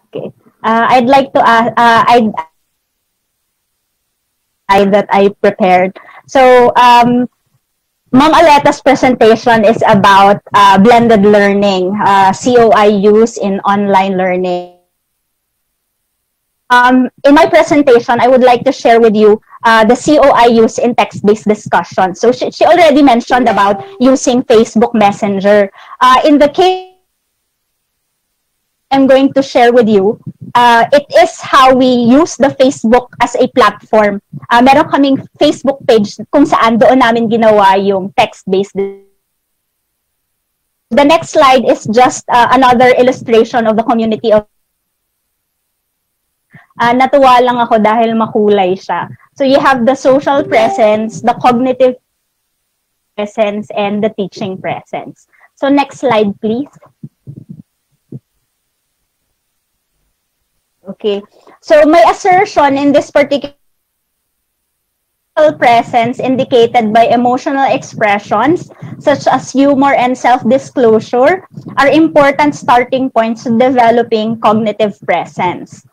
Okay. I'd like to that I prepared. So, Ma'am Aleta's presentation is about blended learning, COI use in online learning. In my presentation, I would like to share with you the COI use in text-based discussion. So she already mentioned about using Facebook Messenger. In the case I'm going to share with you, it is how we use the Facebook as a platform. Meron kaming Facebook page kung saan doon namin ginawa yung text-based. The next slide is just another illustration of the community of natuwa lang ako dahil makulay siya. So you have the social presence, the cognitive presence, and the teaching presence. So next slide, please. Okay, so my assertion in this particular presence indicated by emotional expressions such as humor and self-disclosure are important starting points to developing cognitive presence.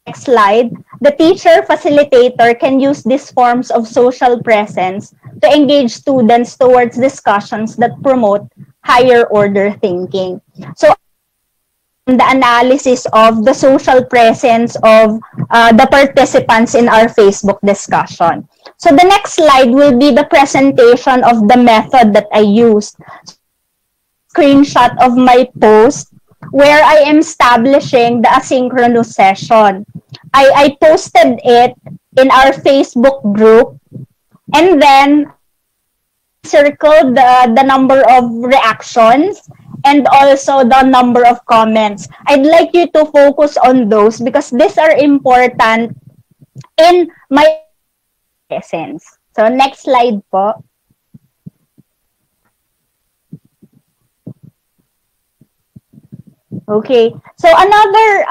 Next slide. The teacher facilitator can use these forms of social presence to engage students towards discussions that promote higher order thinking. So the analysis of the social presence of the participants in our Facebook discussion. So the next slide will be the presentation of the method that I used. Screenshot of my post where I am establishing the asynchronous session. I posted it in our Facebook group and then circled the number of reactions and also the number of comments. I'd like you to focus on those because these are important in my essence. So next slide po. Okay. So another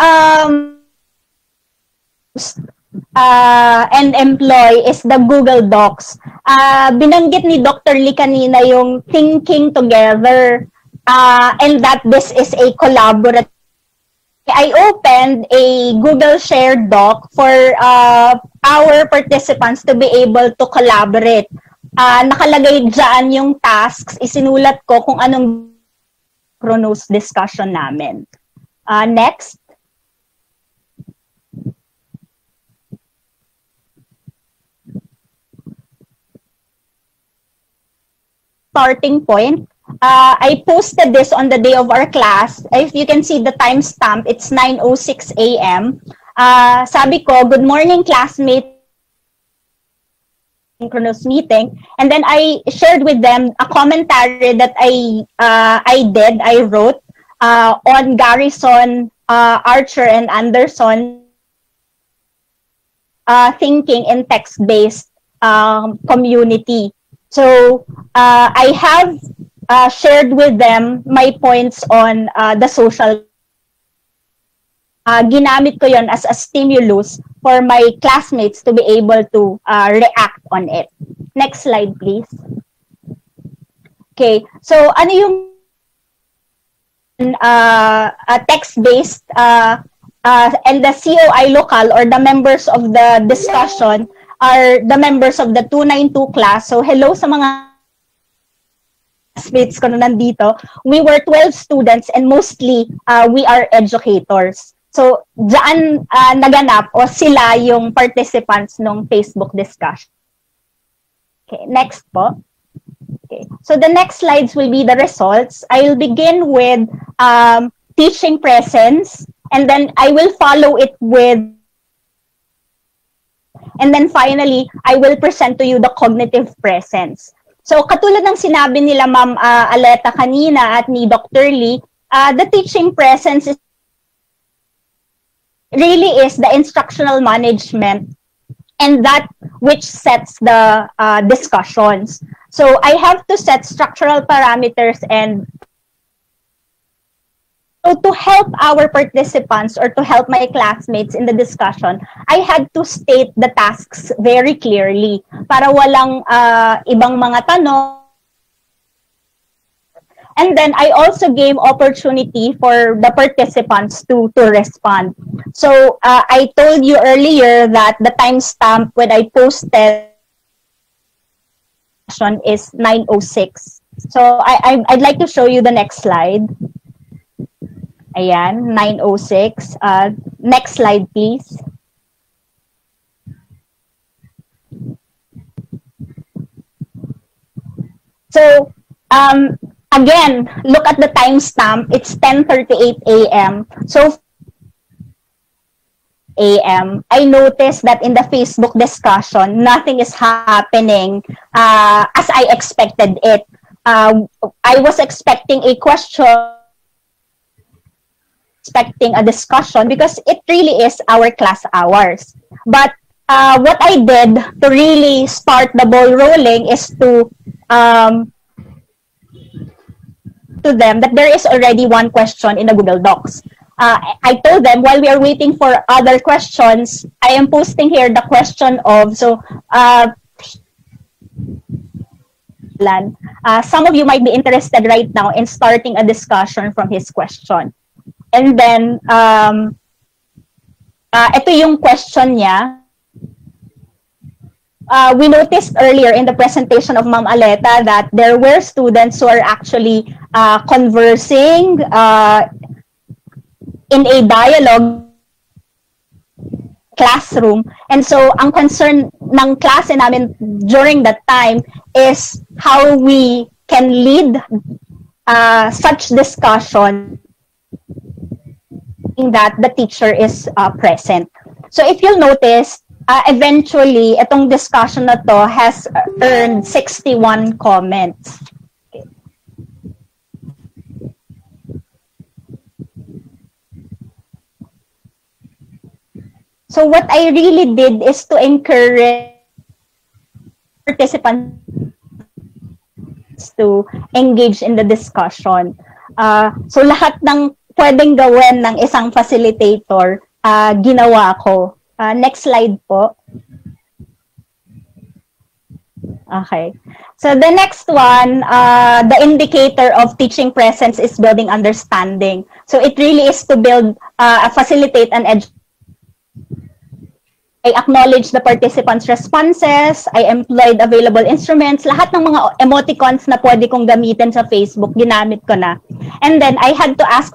and employ is the Google Docs. Binanggit ni Dr. Lee kanina yung thinking together and that this is a collaborative. I opened a Google Shared Doc for our participants to be able to collaborate. Nakalagay dyan yung tasks, isinulat ko kung anong chronos discussion namin. Next. Starting point. I posted this on the day of our class. If you can see the timestamp, it's 9:06 a.m. Sabi ko, good morning classmates, synchronous meeting. And then I shared with them a commentary that I wrote on Garrison, Archer, and Anderson thinking in text-based community. So I have shared with them my points on the social. Ginamit ko yon as a stimulus for my classmates to be able to react on it. Next slide, please. Okay, so ano yung text-based and the COI local or the members of the discussion are the members of the 292 class. So hello sa mga classmates ko na nandito. We were 12 students and mostly we are educators. So dyan naganap o sila yung participants ng Facebook discussion. Okay, next po. Okay. So the next slides will be the results. I will begin with teaching presence and then I will follow it with and then finally I will present to you the cognitive presence. So katulad ng sinabi nila Ma'am Aleta kanina at ni Dr. Lee, the teaching presence is really is the instructional management and that which sets the discussions. So I have to set structural parameters and so to help our participants or to help my classmates in the discussion, I had to state the tasks very clearly para walang ibang mga tanong And then I also gave opportunity for the participants to respond. So I told you earlier that the timestamp when I posted is 9:06. So I'd like to show you the next slide. Ayan, 9:06. Next slide, please. So, again, look at the timestamp. It's 10:38 a.m. So, I noticed that in the Facebook discussion, nothing is happening as I expected it. I was expecting a question, expecting a discussion because it really is our class hours. But what I did to really start the ball rolling is to them that there is already one question in the Google Docs. I told them while we are waiting for other questions, I am posting here the question of, so some of you might be interested right now in starting a discussion from his question. And then, ito yung question niya. We noticed earlier in the presentation of Ma'am Aleta that there were students who are actually conversing in a dialogue classroom. And so, ang concern ng klase namin during that time is how we can lead such discussion that the teacher is present. So, if you'll notice, eventually, itong discussion na to has earned 61 comments. Okay. So what I really did is to encourage participants to engage in the discussion. So lahat ng pwedeng gawin ng isang facilitator, ginawa ko. Next slide po. Okay. So the next one, the indicator of teaching presence is building understanding. So it really is to build, facilitate and educate. I acknowledge the participants' responses, I employed available instruments, lahat ng mga emoticons na pwede kong gamitin sa Facebook, ginamit ko na. And then, I had to ask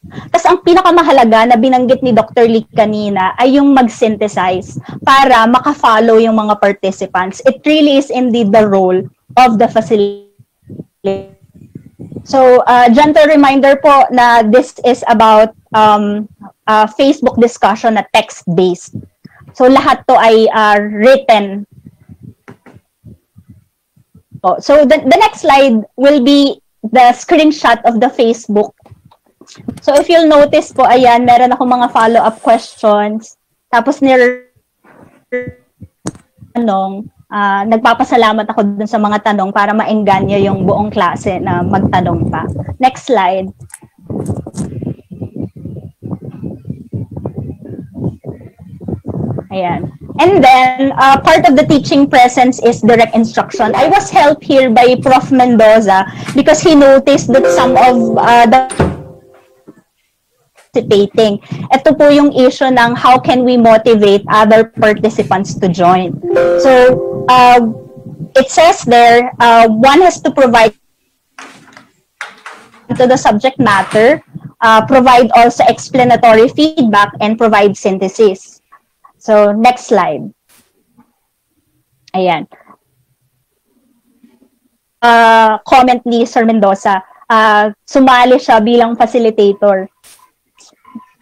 Tapos ang pinakamahalaga na binanggit ni Dr. Lee kanina ay yung mag-synthesize para maka-follow yung mga participants. It really is indeed the role of the facilitator. So, gentle reminder po na this is about Facebook discussion na text-based. So, lahat to ay written. So, the next slide will be the screenshot of the Facebook. So, if you'll notice po, ayan, meron ako mga follow-up questions. Tapos, nagpapasalamat ako dun sa mga tanong para maengganyo yung buong klase na magtanong pa. Next slide. Ayan. And then, part of the teaching presence is direct instruction. I was helped here by Prof. Mendoza because he noticed that some of the participating. Ito po yung issue ng how can we motivate other participants to join. So, it says there, one has to provide to the subject matter, provide also explanatory feedback, and provide synthesis. So, next slide. Ayan. Comment ni Sir Mendoza, sumali siya bilang facilitator.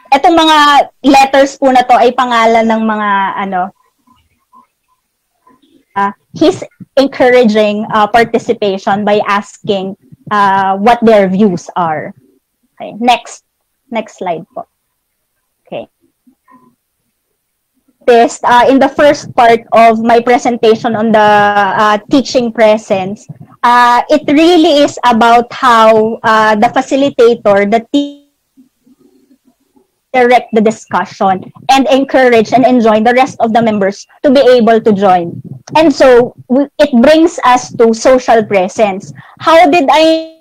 Etong mga letters po na to ay pangalan ng mga he's encouraging participation by asking what their views are. Okay, next slide po. Okay. This in the first part of my presentation on the teaching presence, it really is about how the facilitator, the teacher, direct the discussion and encourage and enjoin the rest of the members to be able to join. And so, it brings us to social presence. How did I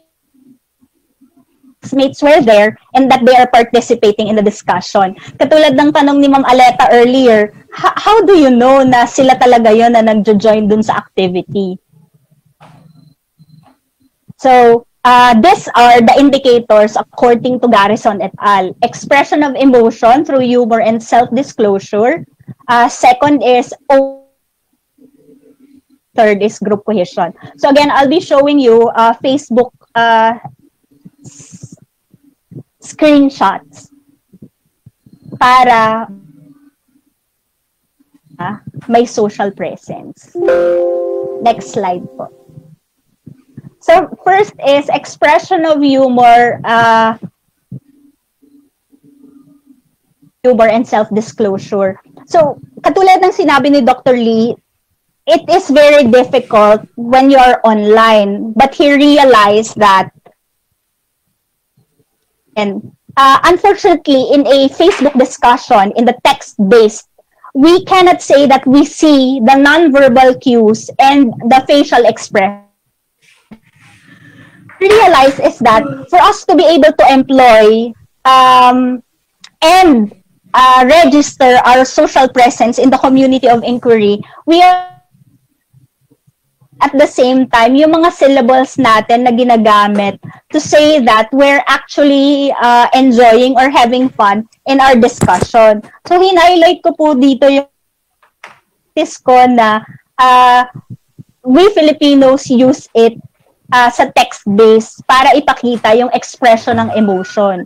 mates were there and that they are participating in the discussion? Katulad ng tanong ni Ma'am Aleta earlier, how do you know na sila talaga yon na nag-join dun sa activity? So, these are the indicators according to Garrison et al. Expression of emotion through humor and self-disclosure. Second is third is group cohesion. So again, I'll be showing you Facebook screenshots para may social presence. Next slide po. So first is expression of humor, humor and self-disclosure. So katulad ng sinabi ni Dr. Lee, it is very difficult when you are online, but he realized that, and unfortunately, in a Facebook discussion, in the text-based, we cannot say that we see the nonverbal cues and the facial expression. Realize is that for us to be able to employ and register our social presence in the community of inquiry, we are at the same time, yung mga syllables natin na ginagamit to say that we're actually enjoying or having fun in our discussion. So, hin-highlight ko po dito yung ko na we Filipinos use it sa text-based para ipakita yung expression ng emotion.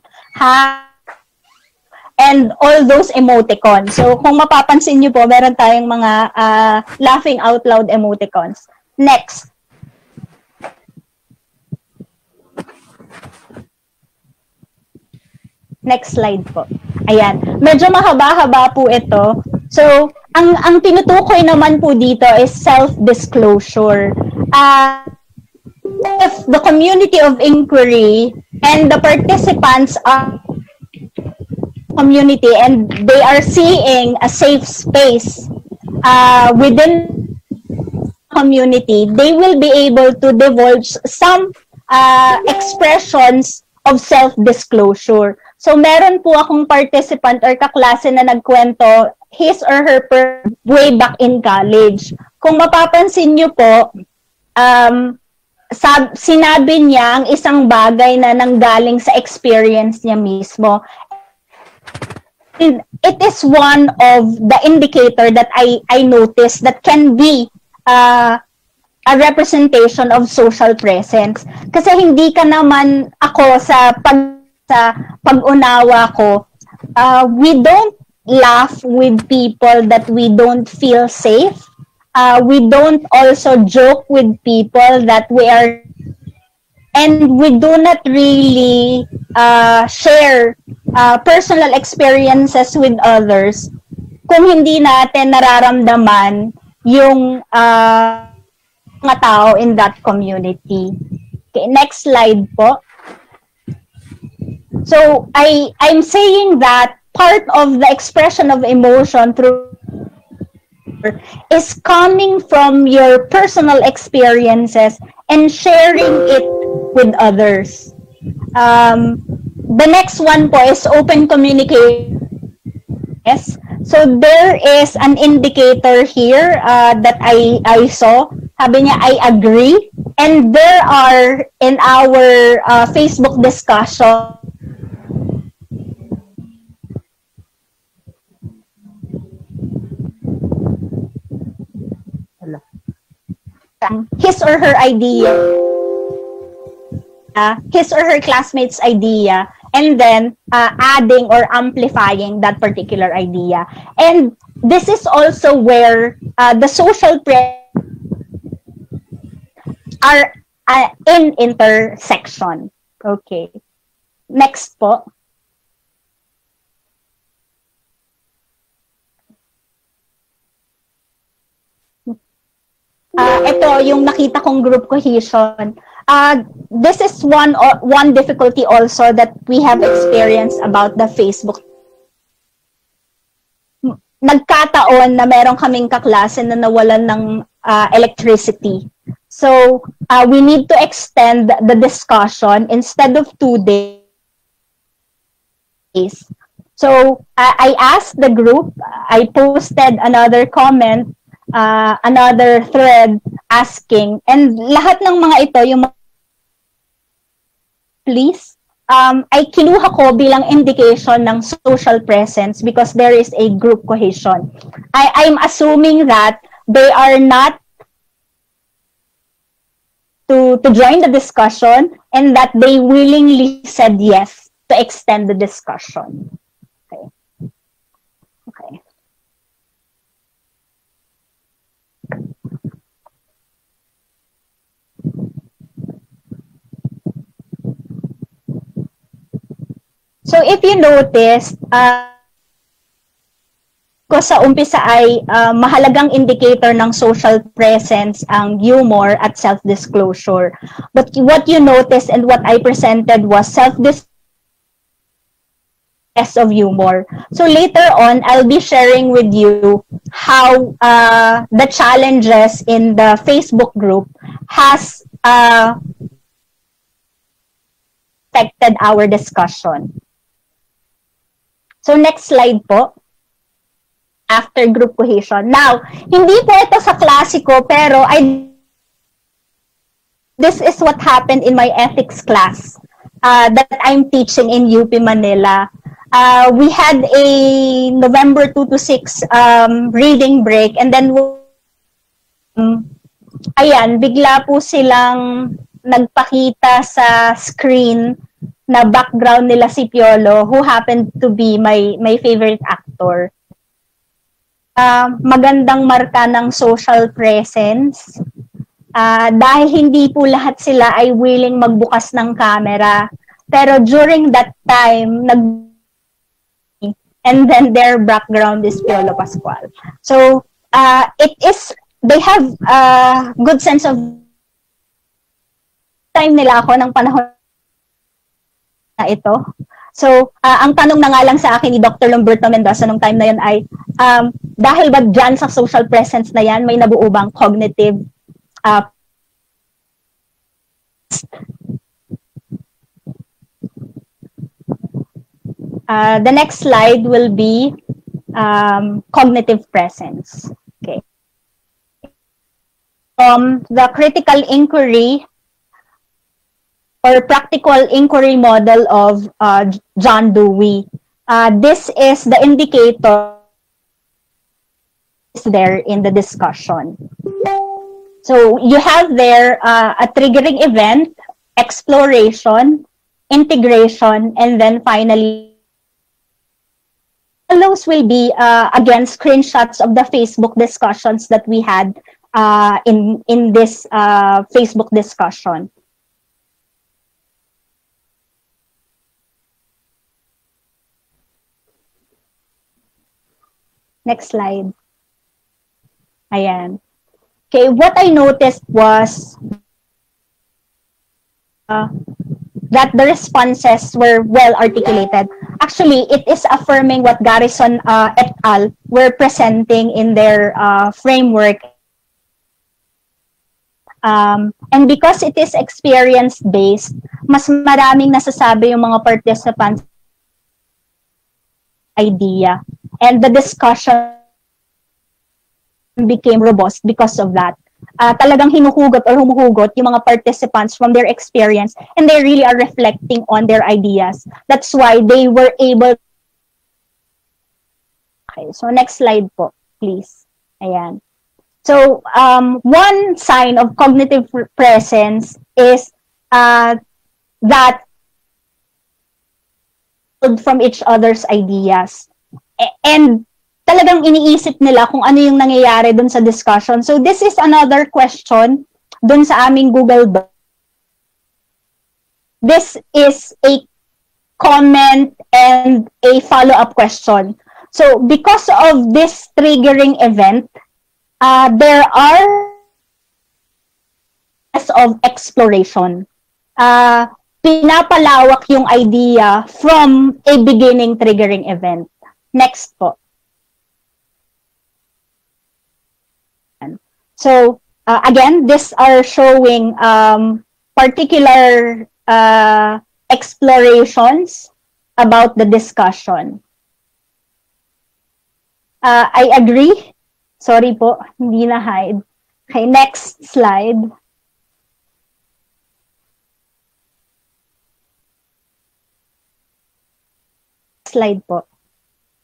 And all those emoticons. So, kung mapapansin nyo po, meron tayong mga laughing out loud emoticons. Next. Next slide po. Ayan. Medyo mahaba-haba po ito. So, ang tinutukoy naman po dito is self-disclosure. If the community of inquiry and the participants are community and they are seeing a safe space within community, they will be able to divulge some expressions of self-disclosure. So, meron po akong participant or kaklase na nagkwento his or her way back in college. Kung mapapansin nyo po, sinabi niya ang isang bagay na nanggaling sa experience niya mismo. It is one of the indicator that I noticed that can be a representation of social presence. Kasi hindi ka naman ako sa pag-unawa ko, we don't laugh with people that we don't feel safe. We don't also joke with people that we are, and we do not really share personal experiences with others kung hindi natin nararamdaman yung mga tao in that community. Okay, next slide po. So, I'm saying that part of the expression of emotion through is coming from your personal experiences and sharing it with others. The next one po is open communication. Yes. So there is an indicator here that I saw. Sabi niya, I agree. And there are in our Facebook discussion his or her idea, his or her classmates' idea, and then adding or amplifying that particular idea. And this is also where the social are in intersection. Okay. Next po. Ito yung nakita kong group cohesion. This is one difficulty also that we have experienced about the Facebook. Nagkataon na meron kaming kaklase na nawalan ng electricity. So we need to extend the discussion instead of 2 days. So I asked the group, I posted another comment, another thread asking, and lahat ng mga ito, yung please, ay kinuha ko bilang indication ng social presence because there is a group cohesion. I'm assuming that they are not to join the discussion and that they willingly said yes to extend the discussion. Okay. So if you notice, ko sa umpisa ay mahalagang indicator ng social presence ang humor at self-disclosure. But what you notice and what I presented was self-disclosure of humor. So later on, I'll be sharing with you how the challenges in the Facebook group has affected our discussion. So next slide po. After group cohesion. Now, hindi po ito sa klasiko, pero this is what happened in my ethics class that I'm teaching in UP Manila. We had a November 2 to 6 reading break, and then ayan, bigla po silang nagpakita sa screen na background nila si Piolo, who happened to be my favorite actor. Magandang marka ng social presence. Dahil hindi po lahat sila ay willing magbukas ng camera. Pero during that time, and then their background is Piolo Pascual. So, they have a good sense of time nila ako ng panahon na ito. So, ang tanong na nga lang sa akin ni Dr. Lomberto Mendoza nung time na yun ay, dahil ba dyan sa social presence na yan, may nabuo bang cognitive the next slide will be cognitive presence. Okay. The critical inquiry or practical inquiry model of John Dewey. This is the indicator there in the discussion. So you have there a triggering event, exploration, integration, and then finally, those will be again screenshots of the Facebook discussions that we had in this Facebook discussion. Next slide. Ayan. Okay, what I noticed was that the responses were well articulated. Actually, it is affirming what Garrison et al. Were presenting in their framework. And because it is experience-based, mas maraming nasasabi yung mga participants idea. And the discussion became robust because of that. Talagang hinuhugot or humuhugot yung mga participants from their experience, and they really are reflecting on their ideas. That's why they were able. Okay, so next slide po, please. Ayan. So, one sign of cognitive presence is that from each other's ideas. And talagang iniisip nila kung ano yung nangyayari dun sa discussion. So this is another question dun sa aming Google Doc. This is a comment and a follow-up question. So because of this triggering event, there are of exploration. Pinapalawak yung idea from a beginning triggering event. Next po. So again, these are showing particular explorations about the discussion. I agree. Sorry po, hindi na hide. Okay, next slide. Slide po.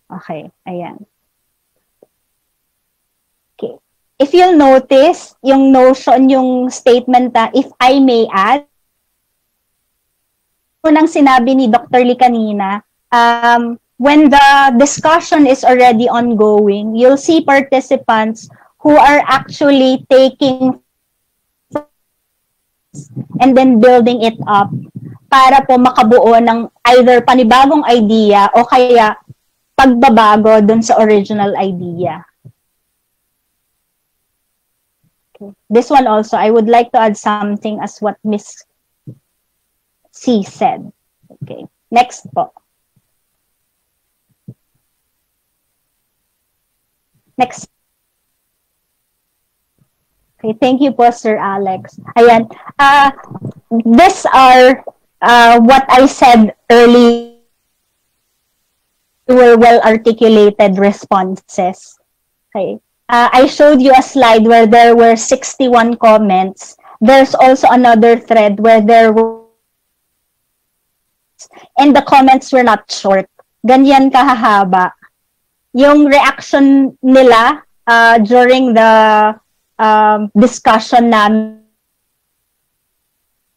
Okay, ayan. Okay. If you'll notice, yung notion, yung statement na, if I may add, unang sinabi ni Dr. Lee kanina, when the discussion is already ongoing, you'll see participants who are actually taking and then building it up para po makabuo ng either panibagong idea o kaya pagbabago dun sa original idea. Okay. This one also, I would like to add something as what Miss C said. Okay. Next po. Next. Okay, thank you po, Sir Alex. Ayan. These are what I said earlier, were well-articulated responses. Okay. I showed you a slide where there were 61 comments. There's also another thread where there were, and the comments were not short. Ganyan kahahaba. Yung reaction nila during the discussion namin,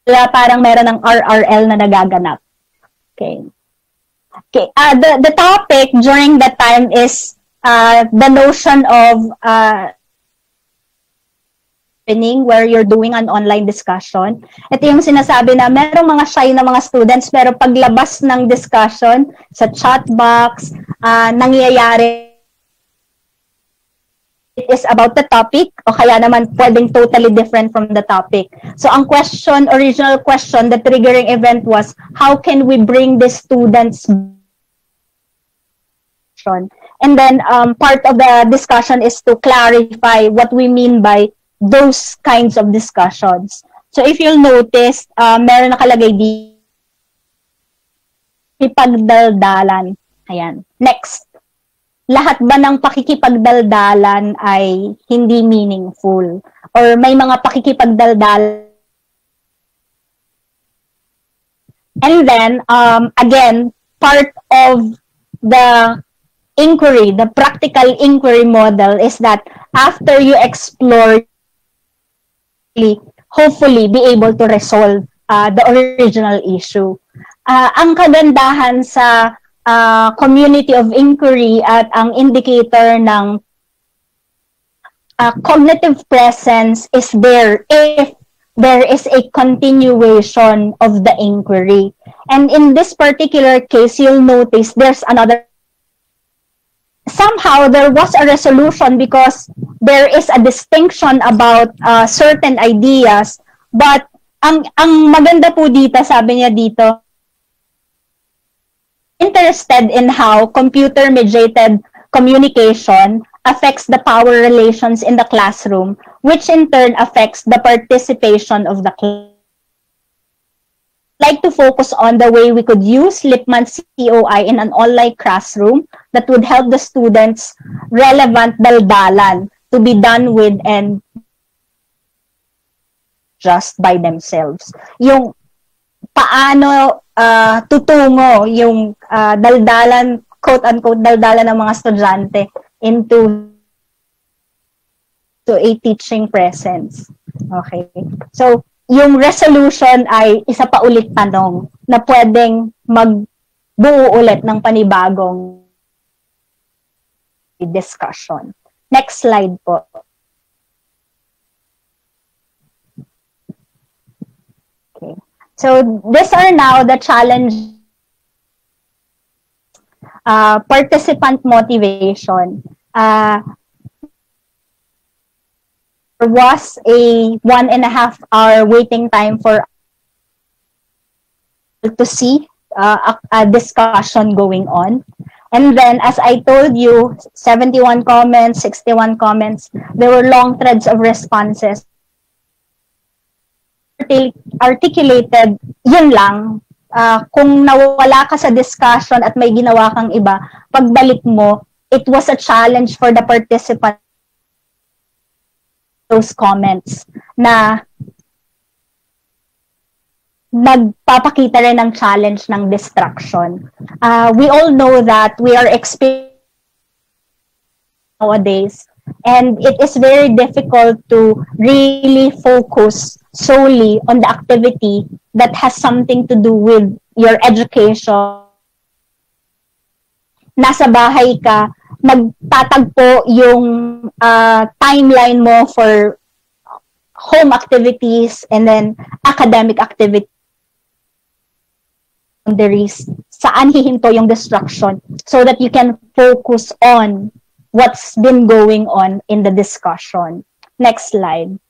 parang meron ng RRL na nagaganap. Okay. Okay. The topic during that time is the notion of where you're doing an online discussion. Ito yung sinasabi na merong mga shy na mga students, pero paglabas ng discussion sa chat box, nangyayari, it is about the topic o kaya naman pwedeng totally different from the topic. So ang question, original question, the triggering event was, how can we bring the students? And then part of the discussion is to clarify what we mean by those kinds of discussions. So if you'll notice, meron nakalagay di pakikipagdaldalan. Ayan. Next. Lahat ba ng pakikipagdaldalan ay hindi meaningful? Or may mga pakikipagdaldalan? And then, again, part of the inquiry, the practical inquiry model is that after you explore, hopefully be able to resolve the original issue. Ang kagandahan sa community of inquiry at ang indicator ng cognitive presence is there if there is a continuation of the inquiry. And in this particular case, you'll notice there's another. Somehow there was a resolution because there is a distinction about certain ideas, but ang maganda po dito, sabi niya dito, interested in how computer-mediated communication affects the power relations in the classroom, which in turn affects the participation of the class. Like to focus on the way we could use Lipman's COI in an online classroom that would help the students relevant daldalan to be done with and just by themselves. Yung paano tutungo yung daldalan, quote-unquote, daldalan ng mga estudyante into a teaching presence. Okay. So, yung resolution ay isa pa ulit tanong na pwedeng magbuo ulit ng panibagong discussion. Next slide po. Okay. So these are now the challenge, participant motivation. There was a 1.5 hour waiting time for to see a discussion going on. And then, as I told you, 71 comments, 61 comments, there were long threads of responses. Articulated, yun lang. Kung nawala ka sa discussion at may ginawa kang iba, pagbalik mo, it was a challenge for the participant those comments na nagpapakita rin ng challenge ng distraction. We all know that we are experiencing nowadays, and it is very difficult to really focus solely on the activity that has something to do with your education. Nasa bahay ka, magtatagpo yung timeline mo for home activities and then academic activities. Boundaries, saan hihinto yung distraction so that you can focus on what's been going on in the discussion. Next slide.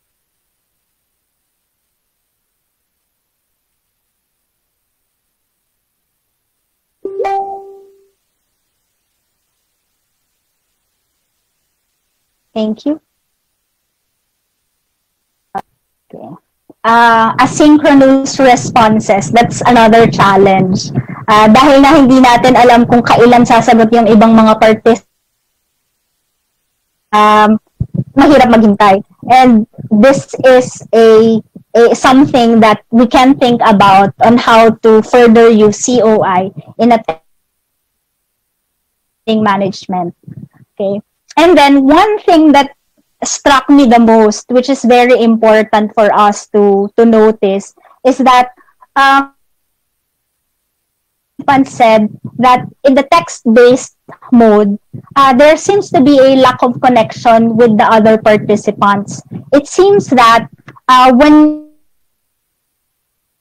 Thank you. Okay. Asynchronous responses, that's another challenge. Dahil na hindi natin alam kung kailan sasagot yung ibang mga participants, mahirap maghintay. And this is something that we can think about on how to further use COI in management. Okay. And then one thing that struck me the most, which is very important for us to notice, is that said that in the text-based mode, there seems to be a lack of connection with the other participants. It seems that when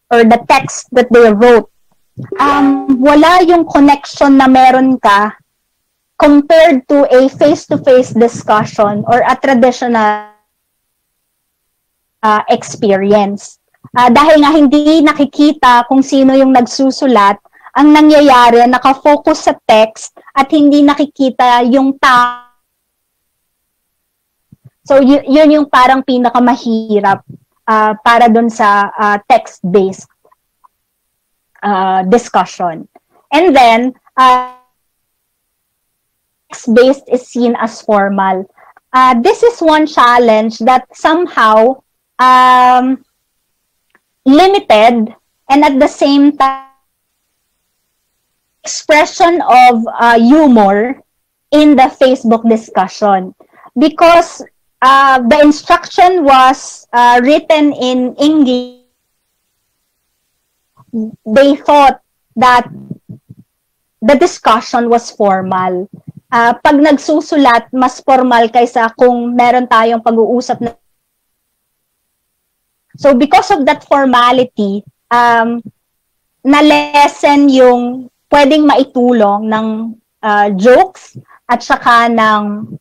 or the text that they wrote, wala yung connection na meron ka compared to a face-to-face discussion or a traditional experience. Dahil nga hindi nakikita kung sino yung nagsusulat, ang nangyayari, nakafocus sa text at hindi nakikita yung So, yun yung parang pinakamahirap para dun sa text-based discussion. And then, text-based is seen as formal. This is one challenge that somehow limited and at the same time expression of humor in the Facebook discussion, because the instruction was written in English. They thought that the discussion was formal. Pag nagsusulat, mas formal kaysa kung meron tayong pag-uusap na. So because of that formality, na-lessen yung pwedeng maitulong ng jokes at saka ng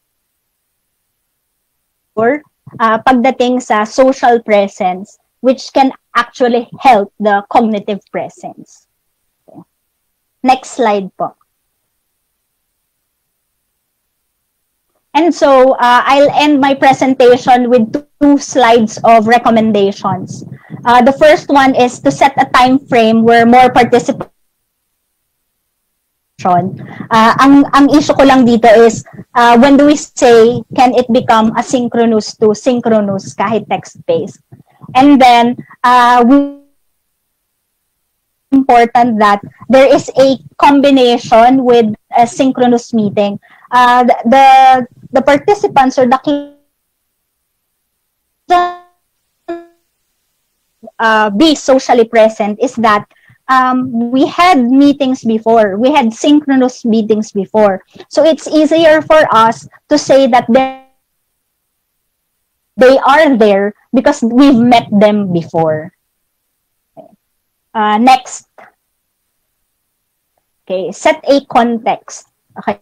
pagdating sa social presence, which can actually help the cognitive presence. Okay. Next slide po. And so, I'll end my presentation with two slides of recommendations. The first one is to set a time frame where more participants. Ang issue ko lang dito is, when do we say, can it become asynchronous to synchronous kahit text-based? And then, important that there is a combination with a synchronous meeting. The participants or the be socially present is that we had meetings before. We had synchronous meetings before. So it's easier for us to say that they are there because we've met them before. Next. Okay, set a context. Okay.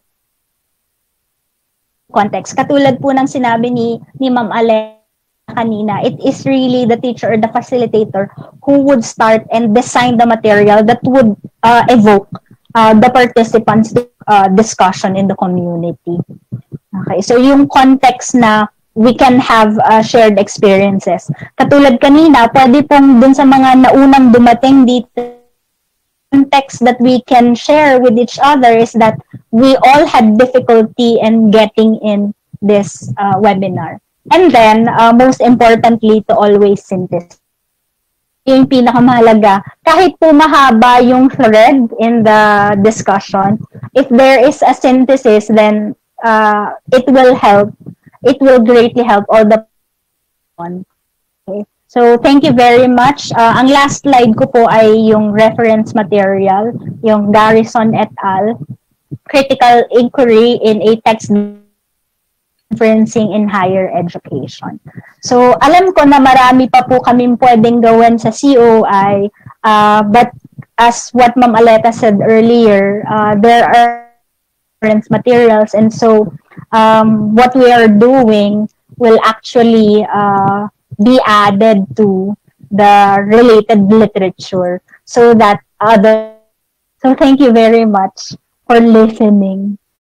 Context. Katulad po ng sinabi ni Ma'am Aleli kanina, it is really the teacher or the facilitator who would start and design the material that would evoke the participants' discussion in the community. Okay, so yung context na we can have shared experiences. Katulad kanina, pwede pong dun sa mga naunang dumating dito, context that we can share with each other is that we all had difficulty in getting in this webinar. And then, most importantly, to always synthesize. Yung pinakamahalaga, kahit po mahaba yung thread in the discussion, if there is a synthesis, then it will help. It will greatly help all the on. Okay. So, thank you very much. Ang last slide ko po ay yung reference material, yung Garrison et al. Critical Inquiry in a Text Inferencing in Higher Education. So, alam ko na marami pa po kaming pwedeng gawin sa COI, but as what Ma'am Aleta said earlier, there are reference materials, and so what we are doing will actually be added to the related literature so that other. So thank you very much for listening.